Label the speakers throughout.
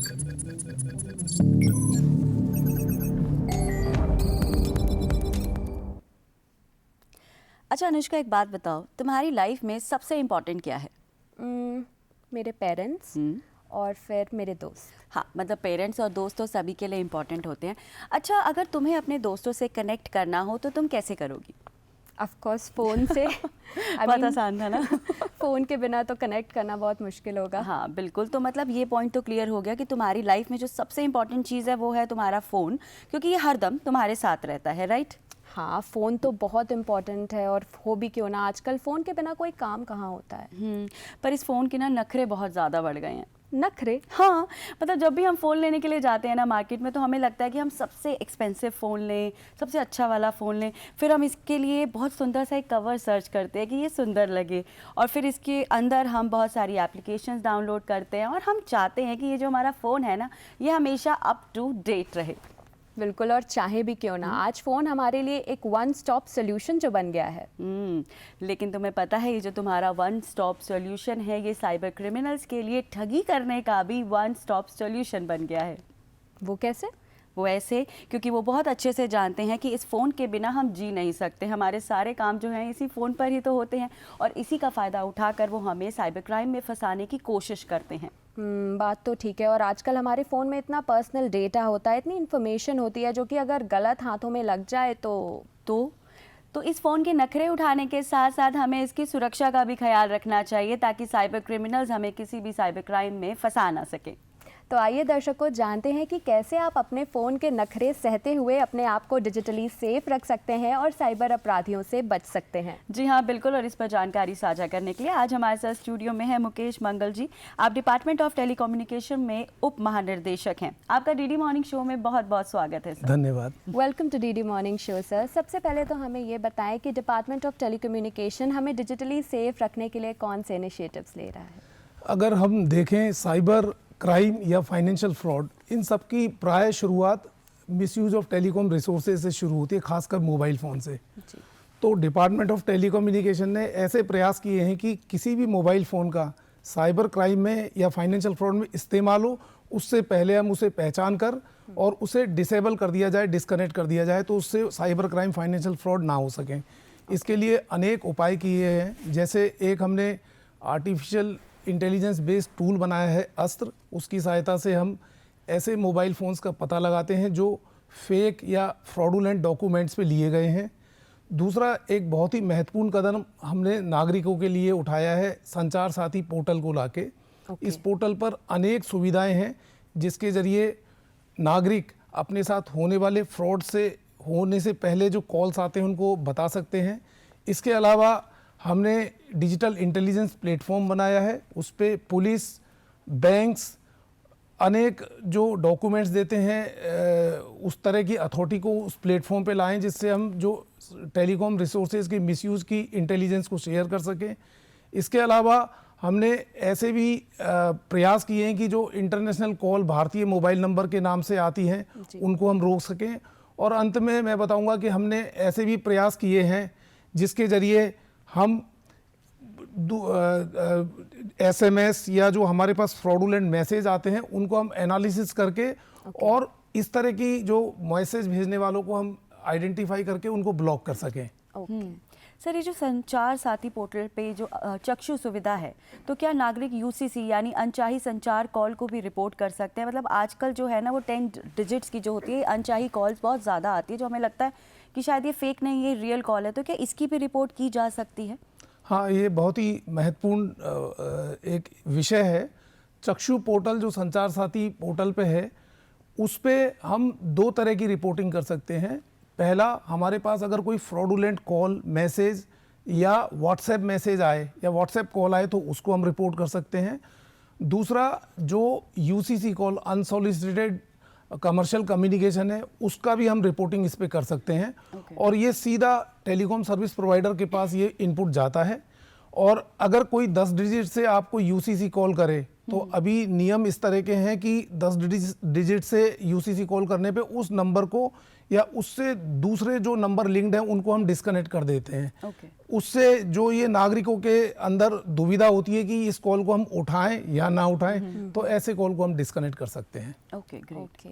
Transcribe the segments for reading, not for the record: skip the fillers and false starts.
Speaker 1: अच्छा अनुष्का, एक बात बताओ, तुम्हारी लाइफ में सबसे इम्पोर्टेंट क्या है?
Speaker 2: मेरे पेरेंट्स और फिर मेरे दोस्त।
Speaker 1: हाँ, मतलब पेरेंट्स और दोस्त तो सभी के लिए इम्पोर्टेंट होते हैं। अच्छा, अगर तुम्हें अपने दोस्तों से कनेक्ट करना हो तो तुम कैसे करोगी?
Speaker 2: ऑफ कोर्स फ़ोन से।
Speaker 1: बहुत आसान था ना?
Speaker 2: फ़ोन के बिना तो कनेक्ट करना बहुत मुश्किल होगा।
Speaker 1: हाँ बिल्कुल, तो मतलब ये पॉइंट तो क्लियर हो गया कि तुम्हारी लाइफ में जो सबसे इम्पोर्टेंट चीज़ है वो है तुम्हारा फ़ोन, क्योंकि ये हरदम तुम्हारे साथ रहता है, राइट?
Speaker 2: हाँ, फ़ोन तो बहुत इम्पॉर्टेंट है, और हो भी क्यों ना, आजकल फ़ोन के बिना कोई काम कहाँ होता है।
Speaker 1: पर इस फ़ोन के ना नखरे बहुत ज़्यादा बढ़ गए हैं।
Speaker 2: नखरे?
Speaker 1: हाँ, मतलब जब भी हम फ़ोन लेने के लिए जाते हैं ना मार्केट में, तो हमें लगता है कि हम सबसे एक्सपेंसिव फ़ोन लें, सबसे अच्छा वाला फ़ोन लें। फिर हम इसके लिए बहुत सुंदर सा एक कवर सर्च करते हैं कि ये सुंदर लगे, और फिर इसके अंदर हम बहुत सारी एप्लीकेशंस डाउनलोड करते हैं, और हम चाहते हैं कि ये जो हमारा फ़ोन है ना, ये हमेशा अप टू डेट रहे।
Speaker 2: बिल्कुल, और चाहे भी क्यों ना, आज फ़ोन हमारे लिए एक वन स्टॉप सोल्यूशन जो बन गया है।
Speaker 1: लेकिन तुम्हें पता है, ये जो तुम्हारा वन स्टॉप सॉल्यूशन है, ये साइबर क्रिमिनल्स के लिए ठगी करने का भी वन स्टॉप सॉल्यूशन बन गया है।
Speaker 2: वो कैसे?
Speaker 1: वो ऐसे, क्योंकि वो बहुत अच्छे से जानते हैं कि इस फ़ोन के बिना हम जी नहीं सकते, हमारे सारे काम जो हैं इसी फ़ोन पर ही तो होते हैं, और इसी का फ़ायदा उठाकर वो हमें साइबर क्राइम में फंसाने की कोशिश करते हैं।
Speaker 2: बात तो ठीक है, और आजकल हमारे फ़ोन में इतना पर्सनल डेटा होता है, इतनी इन्फॉर्मेशन होती है, जो कि अगर गलत हाथों में लग जाए
Speaker 1: तो इस फ़ोन के नखरे उठाने के साथ साथ हमें इसकी सुरक्षा का भी ख्याल रखना चाहिए, ताकि साइबर क्रिमिनल्स हमें किसी भी साइबर क्राइम में फंसा ना सके।
Speaker 2: तो आइए दर्शकों, जानते हैं कि कैसे आप अपने फ़ोन के नखरे सहते हुए अपने आप को डिजिटली सेफ रख सकते हैं और साइबर अपराधियों से बच सकते हैं।
Speaker 1: जी हाँ बिल्कुल, और इस पर जानकारी साझा करने के लिए आज हमारे साथ स्टूडियो में है मुकेश मंगल जी। आप डिपार्टमेंट ऑफ टेलीकम्युनिकेशन में उप महानिर्देशक हैं। आपका डीडी मॉर्निंग शो में बहुत बहुत स्वागत है सर।
Speaker 3: धन्यवाद।
Speaker 2: Welcome to DD morning show sir. सबसे पहले तो हमें ये बताएं कि डिपार्टमेंट ऑफ टेलीकम्युनिकेशन हमें डिजिटली सेफ रखने के लिए कौन से इनिशिएटिव्स ले रहा है?
Speaker 3: अगर हम देखें, साइबर क्राइम या फाइनेंशियल फ्रॉड, इन सब की प्राय शुरुआत मिसयूज ऑफ टेलीकॉम रिसोर्सेज से शुरू होती है, खासकर मोबाइल फ़ोन से। तो डिपार्टमेंट ऑफ टेलीकम्युनिकेशन ने ऐसे प्रयास किए हैं कि किसी भी मोबाइल फ़ोन का साइबर क्राइम में या फाइनेंशियल फ्रॉड में इस्तेमाल हो, उससे पहले हम उसे पहचान कर और उसे डिसेबल कर दिया जाए, डिस्कनेक्ट कर दिया जाए, तो उससे साइबर क्राइम, फाइनेंशियल फ्रॉड ना हो सकें। इसके लिए अनेक उपाय किए हैं। जैसे एक हमने आर्टिफिशियल इंटेलिजेंस बेस्ड टूल बनाया है, अस्त्र। उसकी सहायता से हम ऐसे मोबाइल फ़ोन्स का पता लगाते हैं जो फेक या फ्रॉडुलेंट डॉक्यूमेंट्स पे लिए गए हैं। दूसरा, एक बहुत ही महत्वपूर्ण कदम हमने नागरिकों के लिए उठाया है, संचार साथी पोर्टल को लाके। इस पोर्टल पर अनेक सुविधाएं हैं जिसके ज़रिए नागरिक अपने साथ होने वाले फ्रॉड होने से पहले जो कॉल्स आते हैं उनको बता सकते हैं। इसके अलावा हमने डिजिटल इंटेलिजेंस प्लेटफॉर्म बनाया है। उस पर पुलिस, बैंक्स अनेक जो डॉक्यूमेंट्स देते हैं, उस तरह की अथॉरिटी को उस प्लेटफॉर्म पे लाएं जिससे हम जो टेलीकॉम रिसोर्सेज की मिसयूज़ की इंटेलिजेंस को शेयर कर सकें। इसके अलावा हमने ऐसे भी प्रयास किए हैं कि जो इंटरनेशनल कॉल भारतीय मोबाइल नंबर के नाम से आती हैं उनको हम रोक सकें। और अंत में मैं बताऊंगा कि हमने ऐसे भी प्रयास किए हैं जिसके ज़रिए हम SMS या जो हमारे पास फ्रॉडुलेंट मैसेज आते हैं उनको हम एनालिसिस करके और इस तरह की जो मैसेज भेजने वालों को हम आइडेंटिफाई करके उनको ब्लॉक कर सकें।
Speaker 1: सर, ये जो संचार साथी पोर्टल पे जो चक्षु सुविधा है, तो क्या नागरिक UCC यानी अनचाही संचार कॉल को भी रिपोर्ट कर सकते हैं? मतलब आजकल जो है ना वो 10 डिजिट्स की जो होती है अनचाही कॉल्स बहुत ज़्यादा आती है, जो हमें लगता है कि शायद ये फेक नहीं, ये रियल कॉल है, तो क्या इसकी भी रिपोर्ट की जा सकती है?
Speaker 3: हाँ, ये बहुत ही महत्वपूर्ण एक विषय है। चक्षु पोर्टल जो संचार साथी पोर्टल पे है, उस पे हम 2 तरह की रिपोर्टिंग कर सकते हैं। पहला, हमारे पास अगर कोई फ्रॉडुलेंट कॉल, मैसेज या व्हाट्सएप मैसेज आए या व्हाट्सएप कॉल आए तो उसको हम रिपोर्ट कर सकते हैं। दूसरा, जो UCC call, unsolicited commercial communication है, उसका भी हम रिपोर्टिंग इस पे कर सकते हैं। और ये सीधा टेलीकॉम सर्विस प्रोवाइडर के पास ये इनपुट जाता है। और अगर कोई 10 डिजिट से आपको UCC कॉल करे तो अभी नियम इस तरह के हैं कि 10 डिजिट से यूसीसी कॉल करने पे उस नंबर को या उससे दूसरे जो नंबर लिंक्ड हैं उनको हम डिस्कनेक्ट कर देते हैं।
Speaker 1: ओके।
Speaker 3: उससे जो ये नागरिकों के अंदर दुविधा होती है कि इस कॉल को हम उठाएं या ना उठाएं, तो ऐसे कॉल को हम डिस्कनेक्ट कर सकते हैं।
Speaker 1: Okay, great.
Speaker 2: ओके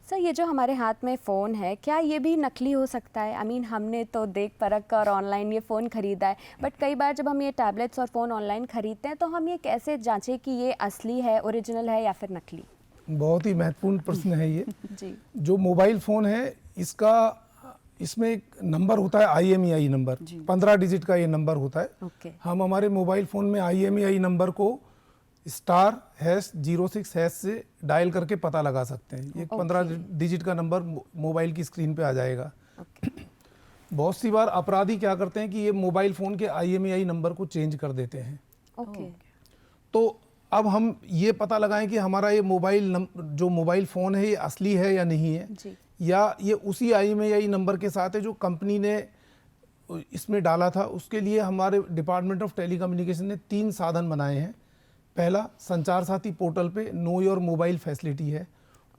Speaker 2: सर, ये जो हमारे हाथ में फ़ोन है, क्या ये भी नकली हो सकता है? आई मीन हमने तो देख परख कर ऑनलाइन ये फ़ोन ख़रीदा है, बट कई बार जब हम ये टैबलेट्स और फ़ोन ऑनलाइन ख़रीदते हैं तो हम ये कैसे जांचें कि ये असली है, ओरिजिनल है या फिर नकली?
Speaker 3: बहुत ही महत्वपूर्ण प्रश्न है ये।
Speaker 2: जी।
Speaker 3: जो मोबाइल फ़ोन है इसमें एक नंबर होता है IMEI नंबर, 15 डिजिट का ये नंबर होता है।
Speaker 2: ओके।
Speaker 3: हम हमारे मोबाइल फ़ोन में IMEI नंबर को *#06# से डायल करके पता लगा सकते हैं। ये 15 डिजिट का नंबर मोबाइल की स्क्रीन पे आ जाएगा। बहुत सी बार अपराधी क्या करते हैं कि ये मोबाइल फ़ोन के IMEI नंबर को चेंज कर देते हैं।
Speaker 2: ओके।
Speaker 3: तो अब हम ये पता लगाएं कि हमारा ये जो मोबाइल फ़ोन है ये असली है या नहीं है,
Speaker 2: जी।
Speaker 3: या ये उसी IMEI नंबर के साथ है जो कंपनी ने इसमें डाला था। उसके लिए हमारे डिपार्टमेंट ऑफ टेलीकम्युनिकेशन ने 3 साधन बनाए हैं। पहला, संचार साथी पोर्टल पे नो योर मोबाइल फैसिलिटी है,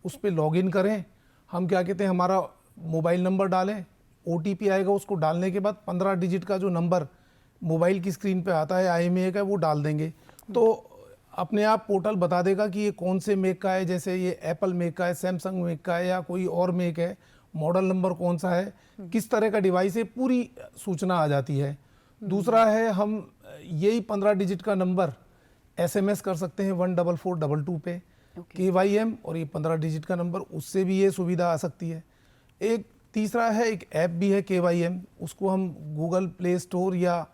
Speaker 3: उस पर लॉगिन करें। हम क्या कहते हैं, हमारा मोबाइल नंबर डालें, OTP आएगा, उसको डालने के बाद 15 डिजिट का जो नंबर मोबाइल की स्क्रीन पे आता है IMEI का, वो डाल देंगे तो अपने आप पोर्टल बता देगा कि ये कौन से मेक का है। जैसे ये एप्पल मेक का है, सैमसंग मेक का है या कोई और मेक है, मॉडल नंबर कौन सा है, किस तरह का डिवाइस है, पूरी सूचना आ जाती है। दूसरा है, हम यही 15 डिजिट का नंबर SMS कर सकते हैं 14422 पे, KYM, और ये 15 डिजिट का नंबर, उससे भी ये सुविधा आ सकती है। एक तीसरा है, एक ऐप भी है KYM, उसको हम गूगल प्ले स्टोर या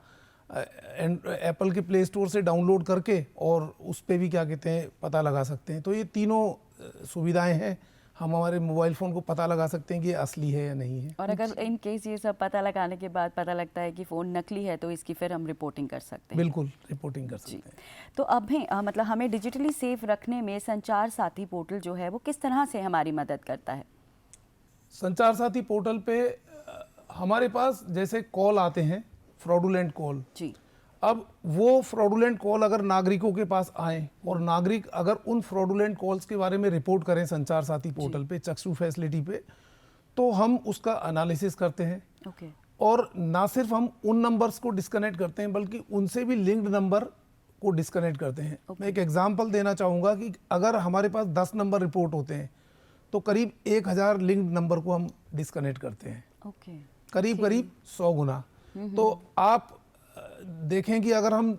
Speaker 3: एप्पल के प्ले स्टोर से डाउनलोड करके और उस पर भी क्या कहते हैं पता लगा सकते हैं। तो ये तीनों सुविधाएं हैं, हम हमारे मोबाइल फ़ोन को पता लगा सकते हैं कि ये असली है या नहीं है।
Speaker 1: और अगर इन केस ये सब पता लगाने के बाद पता लगता है कि फ़ोन नकली है तो इसकी फिर हम रिपोर्टिंग कर सकते हैं।
Speaker 3: बिल्कुल रिपोर्टिंग कर सकते हैं।
Speaker 1: तो अब मतलब हमें डिजिटली सेफ रखने में संचार साथी पोर्टल जो है वो किस तरह से हमारी मदद करता है?
Speaker 3: संचार साथी पोर्टल पे हमारे पास जैसे कॉल आते हैं, फ्रॉडुलेंट कॉल,
Speaker 1: जी।
Speaker 3: अब वो फ्रॉडुलेंट कॉल अगर नागरिकों के पास आए और नागरिक अगर उन फ्रॉडुलेंट कॉल्स के बारे में रिपोर्ट करें संचार साथी पोर्टल पे, चक्षु फैसिलिटी पे, तो हम उसका एनालिसिस करते हैं।
Speaker 1: ओके।
Speaker 3: और ना सिर्फ हम उन नंबर्स को डिस्कनेक्ट करते हैं बल्कि उनसे भी लिंक्ड नंबर को डिस्कनेक्ट करते हैं। मैं एक एग्जांपल देना चाहूँगा कि अगर हमारे पास 10 नंबर रिपोर्ट होते हैं तो करीब 1000 लिंक्ड नंबर को हम डिस्कनेक्ट करते हैं।
Speaker 1: ओके।
Speaker 3: करीब 100 गुना। तो आप देखें कि अगर हम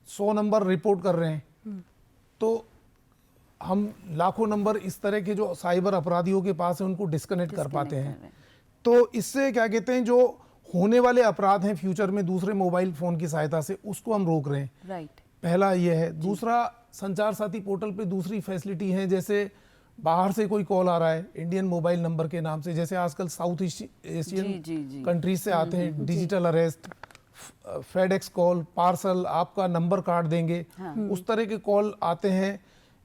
Speaker 3: 100 नंबर रिपोर्ट कर रहे हैं तो हम लाखों नंबर इस तरह के जो साइबर अपराधियों के पास है उनको डिस्कनेक्ट कर पाते हैं। तो इससे क्या कहते हैं, जो होने वाले अपराध हैं फ्यूचर में दूसरे मोबाइल फ़ोन की सहायता से, उसको हम रोक रहे हैं।
Speaker 1: राइट।
Speaker 3: पहला ये है। दूसरा, संचार साथी पोर्टल पे दूसरी फैसिलिटी है, जैसे बाहर से कोई कॉल आ रहा है इंडियन मोबाइल नंबर के नाम से, जैसे आजकल साउथ एशियन कंट्रीज से आते हैं, digital arrest, FedEx call, parcel, आपका नंबर काट देंगे, उस तरह के कॉल आते हैं,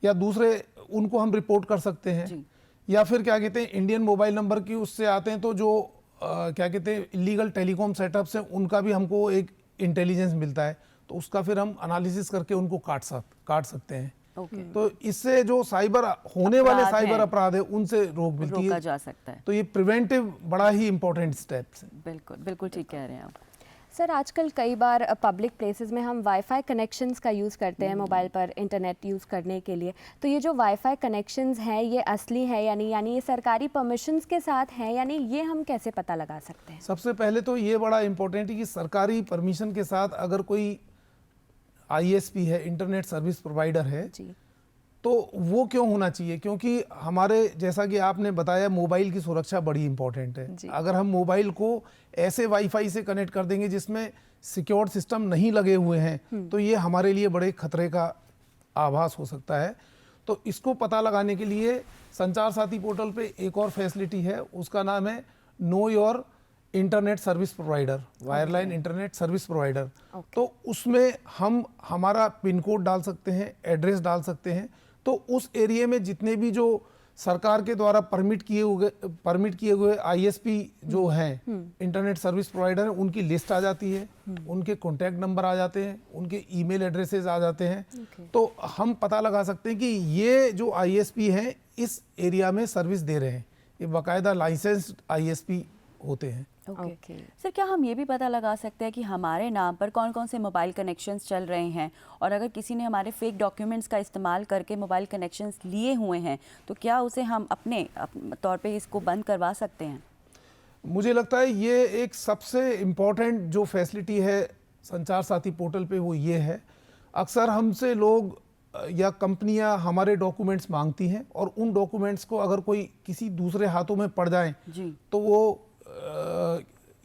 Speaker 3: या दूसरे उनको हम रिपोर्ट कर सकते हैं। या फिर क्या कहते हैं, इंडियन मोबाइल नंबर की उससे आते हैं तो जो क्या कहते हैं इलीगल टेलीकॉम सेटअप्स हैं, उनका भी हमको एक इंटेलिजेंस मिलता है, तो उसका फिर हम एनालिसिस करके उनको काट सकते हैं। तो इससे जो होने वाले साइबर अपराध है उनसे रोका
Speaker 1: जा सकता है।
Speaker 3: तो ये प्रिवेंटिव बड़ा ही इंपॉर्टेंट स्टेप्स है।
Speaker 1: बिल्कुल बिल्कुल ठीक कह रहे हैं आप।
Speaker 2: सर, आजकल कई बार पब्लिक प्लेसेस में हम वाईफाई कनेक्शंस का यूज़ करते हैं मोबाइल पर इंटरनेट यूज़ करने के लिए, तो ये जो वाईफाई कनेक्शंस हैं ये असली है यानी ये सरकारी परमिशंस के साथ हैं यानी, ये हम कैसे पता लगा सकते हैं?
Speaker 3: सबसे पहले तो ये बड़ा इंपॉर्टेंट है कि सरकारी परमिशन के साथ अगर कोई ISP है, इंटरनेट सर्विस प्रोवाइडर है,
Speaker 2: जी,
Speaker 3: तो वो क्यों होना चाहिए? क्योंकि हमारे, जैसा कि आपने बताया, मोबाइल की सुरक्षा बड़ी इंपॉर्टेंट है। अगर हम मोबाइल को ऐसे वाईफाई से कनेक्ट कर देंगे जिसमें सिक्योर सिस्टम नहीं लगे हुए हैं, तो ये हमारे लिए बड़े खतरे का आभास हो सकता है। तो इसको पता लगाने के लिए संचार साथी पोर्टल पे एक और फैसिलिटी है, उसका नाम है know your internet service provider, wireline internet service provider. तो उसमें हम हमारा पिन कोड डाल सकते हैं, एड्रेस डाल सकते हैं, तो उस एरिया में जितने भी जो सरकार के द्वारा परमिट किए हुए आईएसपी जो हैं, इंटरनेट सर्विस प्रोवाइडर, उनकी लिस्ट आ जाती है, उनके कॉन्टैक्ट नंबर आ जाते हैं, उनके ईमेल एड्रेसेस आ जाते हैं। तो हम पता लगा सकते हैं कि ये जो आईएसपी हैं इस एरिया में सर्विस दे रहे हैं। ये बाकायदा लाइसेंस्ड आईएसपी होते हैं।
Speaker 1: ओके सर, क्या हम ये भी पता लगा सकते हैं कि हमारे नाम पर कौन कौन से मोबाइल कनेक्शंस चल रहे हैं, और अगर किसी ने हमारे फेक डॉक्यूमेंट्स का इस्तेमाल करके मोबाइल कनेक्शंस लिए हुए हैं तो क्या उसे हम अपने तौर पे इसको बंद करवा सकते हैं?
Speaker 3: मुझे लगता है ये एक सबसे इम्पॉर्टेंट जो फैसिलिटी है संचार साथी पोर्टल पे वो ये है। अक्सर हमसे लोग या कंपनियां हमारे डॉक्यूमेंट्स मांगती हैं, और उन डॉक्यूमेंट्स को अगर कोई किसी दूसरे हाथों में पड़ जाए तो वो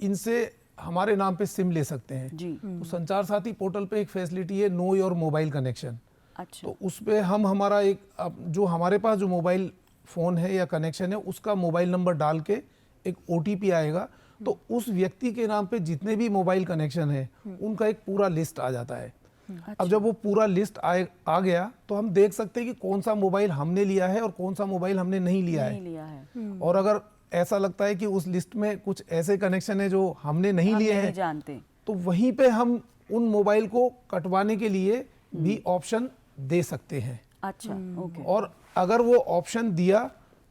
Speaker 3: इनसे हमारे नाम पे सिम ले सकते हैं
Speaker 1: जी।
Speaker 3: तो संचार साथी पोर्टल पे एक फैसिलिटी है नो योर मोबाइल कनेक्शन।
Speaker 1: अच्छा।
Speaker 3: तो उस पे हम हमारा एक जो हमारे पास जो मोबाइल फ़ोन है या कनेक्शन है उसका मोबाइल नंबर डाल के एक OTP आएगा, तो उस व्यक्ति के नाम पे जितने भी मोबाइल कनेक्शन है उनका एक पूरा लिस्ट आ जाता है। अब जब वो पूरा लिस्ट आ गया तो हम देख सकते हैं कि कौन सा मोबाइल हमने लिया है और कौन सा मोबाइल हमने नहीं लिया है। और अगर ऐसा लगता है कि उस लिस्ट में कुछ ऐसे कनेक्शन है जो हमने नहीं लिए हैं
Speaker 1: जानते,
Speaker 3: तो वहीं पे हम उन मोबाइल को कटवाने के लिए भी ऑप्शन दे सकते हैं।
Speaker 1: अच्छा, ओके।
Speaker 3: और अगर वो ऑप्शन दिया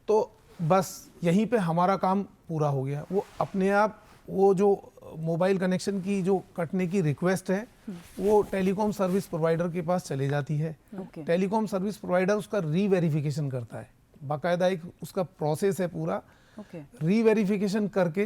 Speaker 3: तो बस यहीं पे हमारा काम पूरा हो गया। वो अपने आप वो जो मोबाइल कनेक्शन की जो कटने की रिक्वेस्ट है वो टेलीकॉम सर्विस प्रोवाइडर के पास चले जाती है। टेलीकॉम सर्विस प्रोवाइडर उसका रीवेरिफिकेशन करता है, बाकायदा एक उसका प्रोसेस है पूरा। रीवेरिफिकेशन करके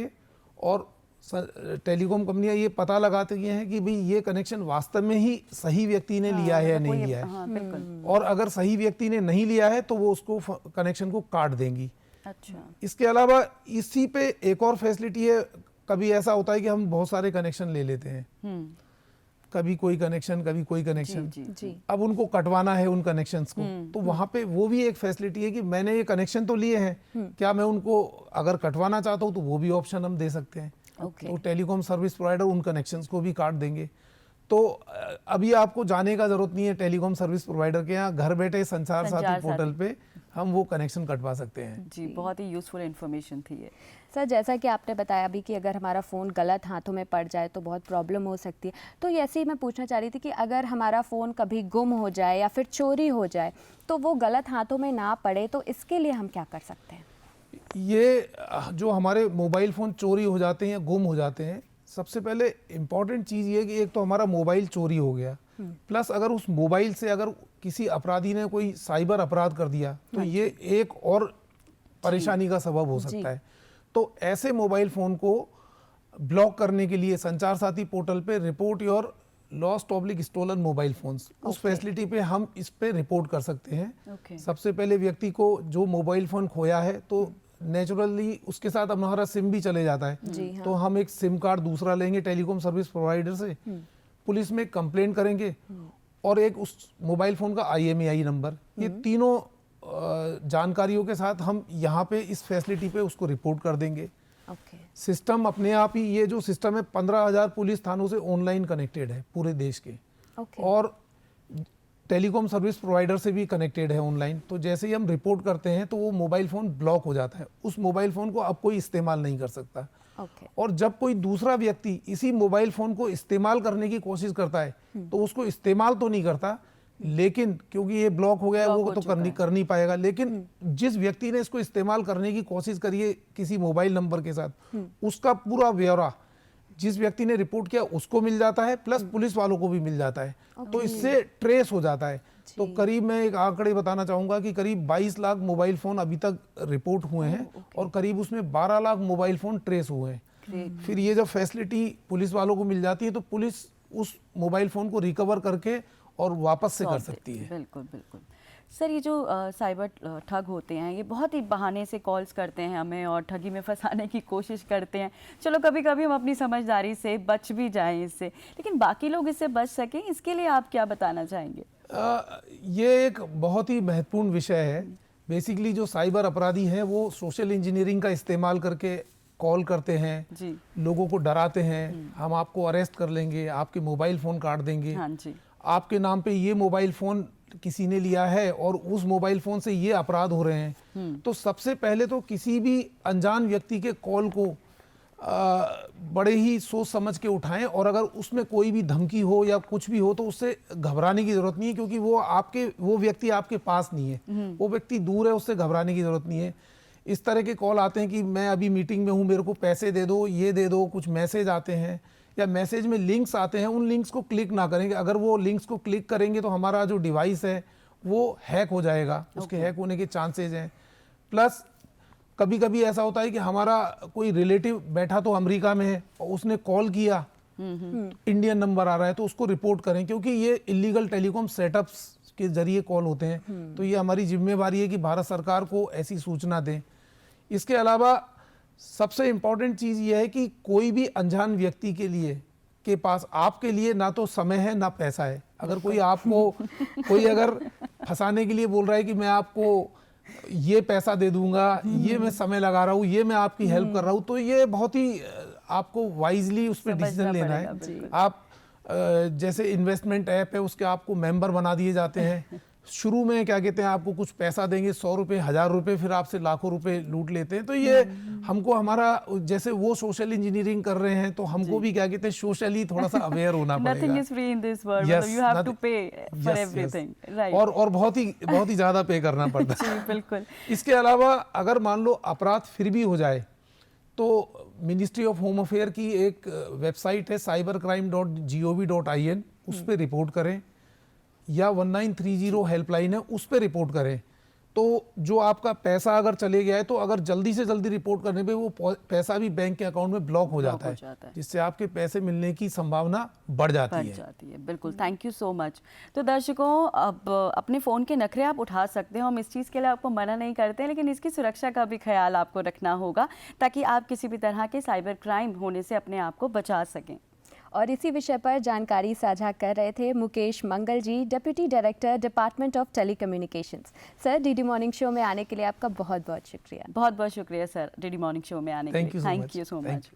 Speaker 3: और टेलीकॉम कंपनियां ये पता लगाती हैं कि भाई ये कनेक्शन वास्तव में ही सही व्यक्ति ने लिया है या नहीं लिया है। और अगर सही व्यक्ति ने नहीं लिया है तो वो उसको कनेक्शन को काट देंगी।
Speaker 1: अच्छा।
Speaker 3: इसके अलावा इसी पे एक और फैसिलिटी है, कभी ऐसा होता है कि हम बहुत सारे कनेक्शन ले लेते हैं, कभी कोई कनेक्शन कभी कोई कनेक्शन, अब उनको कटवाना है उन कनेक्शंस को, तो वहां पे वो भी एक फैसिलिटी है कि मैंने ये कनेक्शन तो लिए हैं, क्या मैं उनको अगर कटवाना चाहता हूँ तो वो भी ऑप्शन हम दे सकते हैं। तो टेलीकॉम सर्विस प्रोवाइडर उन कनेक्शंस को भी काट देंगे। तो अभी आपको जाने का जरूरत नहीं है टेलीकॉम सर्विस प्रोवाइडर के यहाँ, घर बैठे संचार साथी पोर्टल पे हम वो कनेक्शन कटवा सकते हैं।
Speaker 1: जी, बहुत ही यूजफुल इन्फॉर्मेशन थी ये।
Speaker 2: सर, जैसा कि आपने बताया अभी कि अगर हमारा फ़ोन गलत हाथों में पड़ जाए तो बहुत प्रॉब्लम हो सकती है, तो ऐसे ही मैं पूछना चाह रही थी कि अगर हमारा फ़ोन कभी गुम हो जाए या फिर चोरी हो जाए तो वो गलत हाथों में ना पड़े, तो इसके लिए हम क्या कर सकते हैं?
Speaker 3: ये जो हमारे मोबाइल फ़ोन चोरी हो जाते हैं या गुम हो जाते हैं, सबसे पहले इम्पॉर्टेंट चीज़ ये है कि एक तो हमारा मोबाइल चोरी हो गया, प्लस अगर उस मोबाइल से अगर किसी अपराधी ने कोई साइबर अपराध कर दिया तो ये एक और परेशानी का सबब हो सकता है। तो ऐसे मोबाइल फ़ोन को ब्लॉक करने के लिए संचार साथी पोर्टल पे रिपोर्ट योर लॉस्ट/स्टोलन मोबाइल फोन्स, उस फैसिलिटी पे हम इस पे रिपोर्ट कर सकते हैं। सबसे पहले व्यक्ति को जो मोबाइल फ़ोन खोया है तो नेचुरली उसके साथ हमारा सिम भी चले जाता है, तो हम एक सिम कार्ड दूसरा लेंगे टेलीकॉम सर्विस प्रोवाइडर से, पुलिस में कंप्लेंट करेंगे और एक उस मोबाइल फ़ोन का IMEI नंबर, ये तीनों जानकारियों के साथ हम यहाँ पे इस फैसिलिटी पे उसको रिपोर्ट कर देंगे। सिस्टम अपने आप ही, ये जो सिस्टम है 15,000 पुलिस थानों से ऑनलाइन कनेक्टेड है पूरे देश के, और टेलीकॉम सर्विस प्रोवाइडर से भी कनेक्टेड है ऑनलाइन। तो जैसे ही हम रिपोर्ट करते हैं तो वो मोबाइल फ़ोन ब्लॉक हो जाता है, उस मोबाइल फ़ोन को अब कोई इस्तेमाल नहीं कर सकता। और जब कोई दूसरा व्यक्ति इसी मोबाइल फ़ोन को इस्तेमाल करने की कोशिश करता है तो उसको इस्तेमाल तो नहीं करता, लेकिन क्योंकि ये ब्लॉक हो गया है वो तो कर नहीं पाएगा, लेकिन जिस व्यक्ति ने इसको इस्तेमाल करने की कोशिश करी है किसी मोबाइल नंबर के साथ, उसका पूरा ब्यौरा जिस व्यक्ति ने रिपोर्ट किया उसको मिल जाता है, प्लस पुलिस वालों को भी मिल जाता है। तो इससे ट्रेस हो जाता है। तो करीब मैं एक आंकड़े बताना चाहूंगा कि करीब 22 लाख मोबाइल फ़ोन अभी तक रिपोर्ट हुए हैं और करीब उसमें 12 लाख मोबाइल फ़ोन ट्रेस हुए हैं। फिर ये जब फैसिलिटी पुलिस वालों को मिल जाती है तो पुलिस उस मोबाइल फ़ोन को रिकवर करके और वापस से कर सकती है।
Speaker 1: बिल्कुल बिल्कुल। सर, ये जो साइबर ठग होते हैं ये बहुत ही बहाने से कॉल्स करते हैं हमें और ठगी में फंसाने की कोशिश करते हैं। चलो कभी कभी हम अपनी समझदारी से बच भी जाएं इससे, लेकिन बाकी लोग इससे बच सकें, इसके लिए आप क्या बताना चाहेंगे?
Speaker 3: ये एक बहुत ही महत्वपूर्ण विषय है। बेसिकली जो साइबर अपराधी हैं वो सोशल इंजीनियरिंग का इस्तेमाल करके कॉल करते हैं जी। लोगों को डराते हैं, हम आपको अरेस्ट कर लेंगे, आपके मोबाइल फ़ोन काट देंगे, आपके नाम पे ये मोबाइल फ़ोन किसी ने लिया है और उस मोबाइल फ़ोन से ये अपराध हो रहे हैं, तो सबसे पहले तो किसी भी अनजान व्यक्ति के कॉल को बड़े ही सोच समझ के उठाएं, और अगर उसमें कोई भी धमकी हो या कुछ भी हो तो उससे घबराने की ज़रूरत नहीं है, क्योंकि वो व्यक्ति आपके पास नहीं है, वो व्यक्ति दूर है, उससे घबराने की ज़रूरत नहीं है। इस तरह के कॉल आते हैं कि मैं अभी मीटिंग में हूँ, मेरे को पैसे दे दो, ये दे दो, कुछ मैसेज आते हैं या मैसेज में लिंक्स आते हैं, उन लिंक्स को क्लिक ना करेंगे। अगर वो लिंक्स को क्लिक करेंगे तो हमारा जो डिवाइस है वो हैक हो जाएगा, उसके हैक होने के चांसेस हैं। प्लस कभी कभी ऐसा होता है कि हमारा कोई रिलेटिव बैठा तो अमेरिका में है और उसने कॉल किया, इंडियन नंबर आ रहा है, तो उसको रिपोर्ट करें, क्योंकि ये इलीगल टेलीकॉम सेटअप्स के जरिए कॉल होते हैं। तो ये हमारी जिम्मेवारी है कि भारत सरकार को ऐसी सूचना दें। इसके अलावा सबसे इम्पॉर्टेंट चीज़ ये है कि कोई भी अनजान व्यक्ति के पास आपके लिए ना तो समय है ना पैसा है। अगर कोई आपको कोई अगर फंसाने के लिए बोल रहा है कि मैं आपको ये पैसा दे दूंगा, ये मैं समय लगा रहा हूँ, ये मैं आपकी हेल्प कर रहा हूँ, तो ये बहुत ही आपको वाइजली उस पर डिसीजन लेना है। आप जैसे इन्वेस्टमेंट ऐप है उसके आपको मेंबर बना दिए जाते हैं। शुरू में क्या कहते हैं, आपको कुछ पैसा देंगे, 100 रुपये, 1000 रुपये, फिर आपसे लाखों रुपए लूट लेते हैं। तो ये हमको हमारा जैसे वो सोशल इंजीनियरिंग कर रहे हैं, तो हमको भी क्या कहते हैं सोशली थोड़ा सा अवेयर होना पड़ेगा।
Speaker 1: Nothing is free in this world.
Speaker 3: Yes,
Speaker 1: You have to
Speaker 3: nothing-
Speaker 1: pay for everything. Right.
Speaker 3: और बहुत ही ज़्यादा पे करना पड़ता है।
Speaker 1: जी बिल्कुल।
Speaker 3: इसके अलावा अगर मान लो अपराध फिर भी हो जाए तो मिनिस्ट्री ऑफ होम अफेयर की एक वेबसाइट है cybercrime.gov.in, उस पर रिपोर्ट करें, या 1930 हेल्पलाइन है, उस पर रिपोर्ट करें। तो जो आपका पैसा अगर चले गया है, तो अगर जल्दी से जल्दी रिपोर्ट करने पे वो पैसा भी बैंक के अकाउंट में ब्लॉक हो जाता है, जिससे आपके पैसे मिलने की संभावना बढ़ जाती है।
Speaker 1: बिल्कुल, थैंक यू सो मच। तो दर्शकों, अब अपने फ़ोन के नखरे आप उठा सकते हो, हम इस चीज़ के लिए आपको मना नहीं करते, लेकिन इसकी सुरक्षा का भी ख्याल आपको रखना होगा ताकि आप किसी भी तरह के साइबर क्राइम होने से अपने आप को बचा सकें।
Speaker 2: और इसी विषय पर जानकारी साझा कर रहे थे Mukesh Mangal ji, deputy director department of telecommunications. Sir, DD morning show में आने के लिए आपका बहुत बहुत शुक्रिया।
Speaker 1: बहुत बहुत शुक्रिया सर, डीडी मॉर्निंग शो में आने के लिए। Thank you so much.